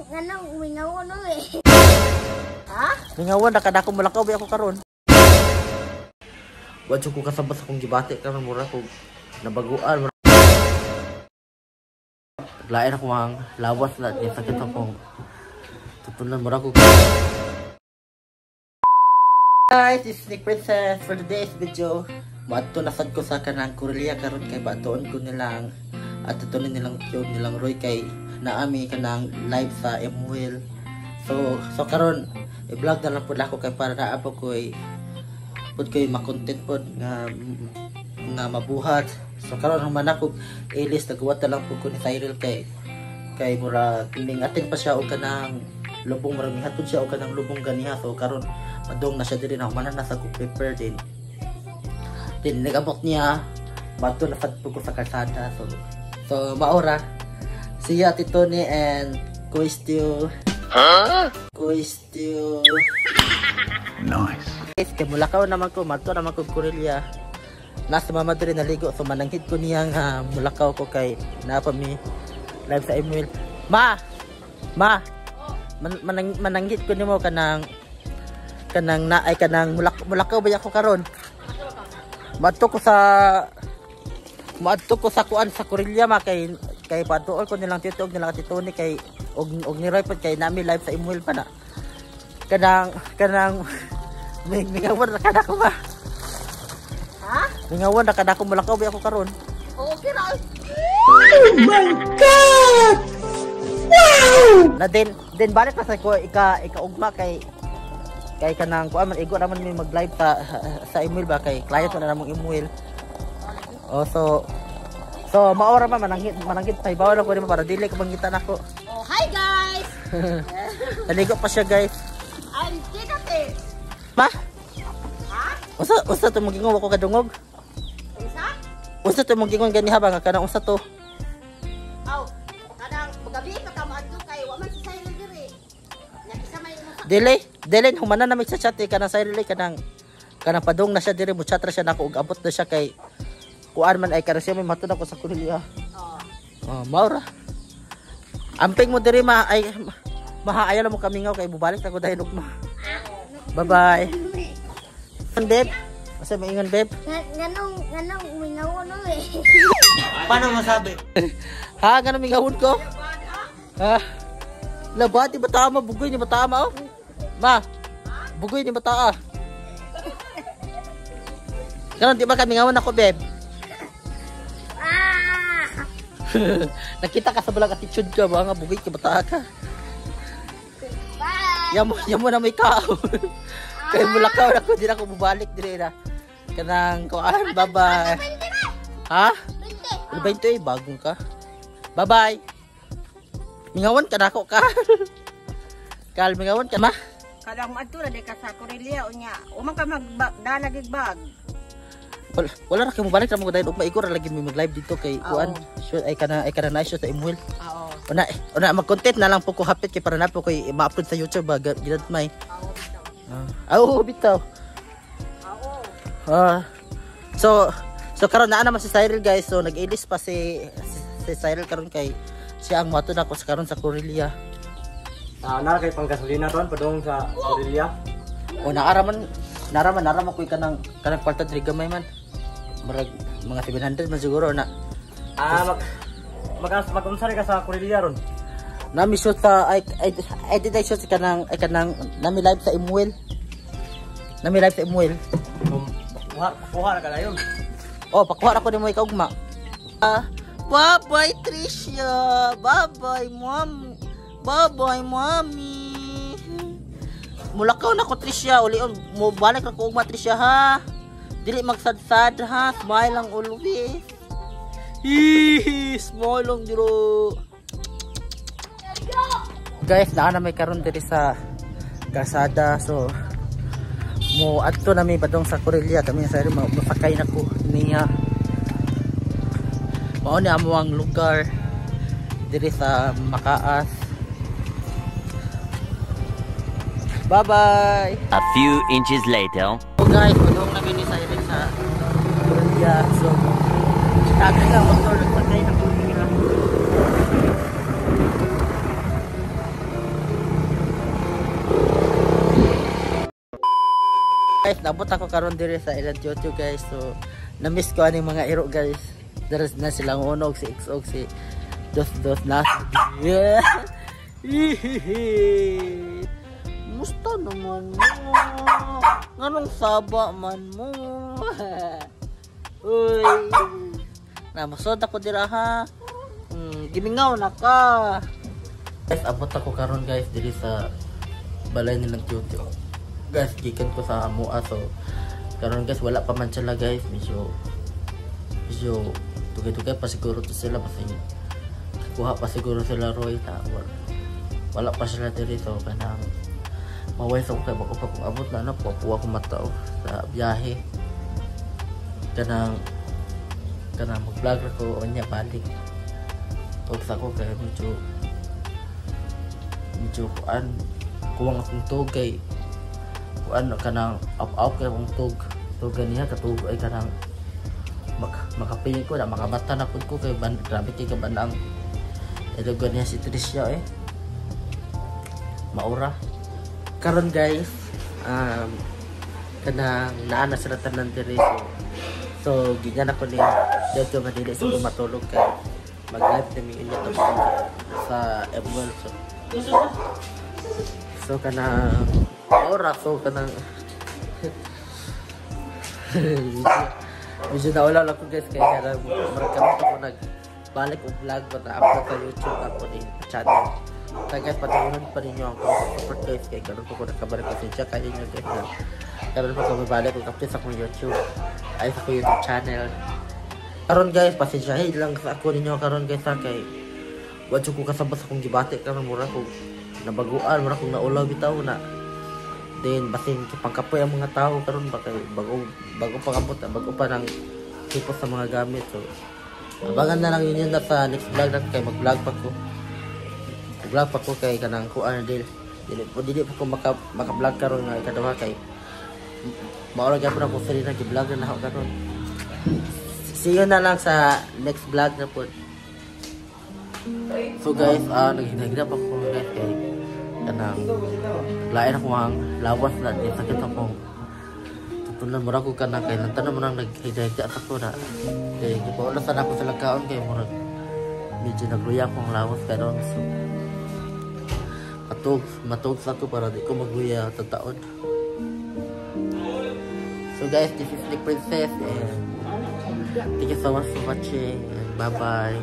Ganong umingaw no eh. Ha? Mingawan na kada ko mulakaw ba ako karon. Wa jud ko kasabot sa kong gibati karon mura ko nabaguan. Lain ako mang lawas na di sakit akong tutunan mura ko. Guys, this is Nick Princess for today's video. Maadto nasad ko sa kanang Corelia karon kay batoon ko nilang at tutunan nilang Roy kay naami kanang live sa MWL. So karon i-vlog na lang pud ako kay para naa po ko'y ma-content pod nga mabuhat. So karon man ako ilis nagawat na lang po ko ni Cyril kay mura ningatin pa siya og kanang lubong maramihaton siya og kanang lubong ganiha. So karon madong na siya diri na humanan na sa ko prepare din nagabot niya bato na sad ko sa kalsada. So maora siya Tito ni and Kuistyo. Kuistyo. Nice. Guys, kay mulakaw naman ko, madto naman ko Corelia. Nasa mama diri naligo so mananghid ko niyang mulakaw ko kay napa mi live sa email. Ma. Mananghid ko nimo kanang naay kanang mulakaw ba ako karon. Madto ko sa kuan sa Corelia ma kay patuol ko nilang tito og nilang tito ni kay og ni Roy pod kay nami live sa email pa na. Kanang mingawan na kada ko ba? Ha? Mingawan na kada ko mulakaw ba ako karon. Okay ra. Oh my god. Wow! Na din balik pa sa ko ikaugma kay kanang kuan man igo naman mi mag-live sa email ba kay client na namong email. Oh so maora pa mananghit pa bawal ako dimo para dili ka bangitan ako. Oh, hi guys. Naligo pa siya guys. I'm Tigate. Ma? Ha? Usa to magingon ako kadungog. Usa to magingon ganiha ba nga kanang usa to. Aw, kanang magabi pa ka maadto kay wa man sa Cyril diri. Nakisama mo sa Dili humanan na mi sa chat kanang Cyril kanang padung na siya diri mo chatra siya nako ug abot na siya kay kuan man ay karon siya may matun ako sa Corelia. Oh, maura. Amping mo diri ma ay mahaayaw mo kamingaw kay bubalik ako dahil ugma. Bye-bye. Babe. Asa maingon babe? Ganong umingaw no eh. Paano masabi? Ha, ganong mingawon ko? Ha? Labati ba tama bugoy ni batama oh? Ma. Bugoy ni bataa. Karon di ba kamingawan ako babe? Nakita ka sa balang attitude ka ba nga bugay ka bata ka. Bye. Yamo na may kao. Kay mulakaw na ko di na ko bubalik dire na. Kanang kuan bye-bye. Ha? 20 bagong ka. Bye-bye. Mingawan ka nako ka. Kal mingawan ka ma. Kadang maadto na di ka sa Corelia unya. Umang ka magdanagig bag. Wala ra kay mo balik ra mo dahil ug maigor lagi mi mag-live dito kay kuan. Sure ay kana nice sa email. Oo. Una mag-content na lang po ko hapit kay para na po koy ma-upload sa YouTube ba gidad may. Oo bitaw. Oo. So karon naa naman si Cyril guys. So nag-ilis pa si Cyril karon kay siya ang matud ako sa karon sa Corelia. Nara kay pang gasolina ron padung sa Corelia. O naaraman koy kanang kwarta diri gamay man. Marag mga 700 man siguro na. Mag-unsari ka sa Corelia ron. Nami shoot sa I did I shoot kanang nami live sa Imwell. Nami live sa Imwell. Kuha na ka dayon. Oh, pakuha ako nimo ikaw ugma. Bye-bye Tricia. Bye-bye mom. Bye-bye mommy. Mulakaw na ko Tricia. Uli mo balik na ko ugma Tricia ha. Dili magsadsad ha. Smile lang always. Smile lang diro. Guys, na may karon diri sa kasada. So mo adto na may badong sa Corelia kami sa masakay na ko niya. Mao ni amo ang lugar diri sa Makaas. Bye-bye. A few inches later. So guys, padung na mi sa Corelia. So tagay lang motor nagsakay na ko niya. guys, nabot ako karon diri sa ilang YouTube guys. So na-miss ko ani mga iro guys. Daras na silang unog si XO si dos nas. Yeah. Musta naman mo? Nganong saba man mo? Uy. Na masod ako dira ha. Gimingaw na ka. Guys, abot ako karon guys diri sa balay nilang YouTube. Guys, gikan ko sa Amua. So karon guys wala pa man sila guys. Medyo tugay-tugay pa siguro to sila kasi kuha pa siguro sila Roy na wala pa sila diri. So kanang mawais ako kay bako pa kung abot na po ako matao sa biyahe. Kanang mag-vlog ako o niya balik. Huwag sa ko kaya medyo kuwang akong tug kay kuan kanang up kay akong tug niya katug ay kanang makapili ko na makabata na pud ko kay grabe kay kabanang edogan niya si Tricia maura karon guys kanang naa na sila tanan diri so gigan ako ni dito nga dili sa matulog kay mag-live na mi unya sa ML so kanang ora so kanang medyo nawala lang ko guys kaya karang markamit ako nagbalik og vlog pa na-upload sa YouTube ako ni channel. Kaya guys, patuloy pa ninyo ang support guys kaya karon po ko nakabalik kasi siya kaya nyo guys na karon po kami balik og update sa akong YouTube ay sa akong YouTube channel. Karon guys, pasensyahin lang sa ako ninyo karon guys ha kay wadyo ko kasabot sa akong gibati karon mura ko nabaguan mura kong naulaw bitaw na then basin pagkapoy ang mga tao karon ba kay bago pangabot bago pa nang tipo sa mga gamit. So abangan na lang yun sa next vlog na kay mag-vlog pa ko kay kanang kuan dili pa ko maka-vlog karon nga ikaduha kay maura gyapon ako sa rin nag-vlog na ako karon. See you na lang sa next vlog na po. So guys, naghinagdap ako guys kay kanang lain ako ang lawas na di sakit ako tutunan mo ako kanang kay lantanan mo nang naghidagda sa ko na kay gipaulasan ako sa lagkaon kay murag medyo nagluya akong lawas karon. So matug sa to para di ko magluya sa taon. So guys, this is the princess and thank you so much for watching and bye bye.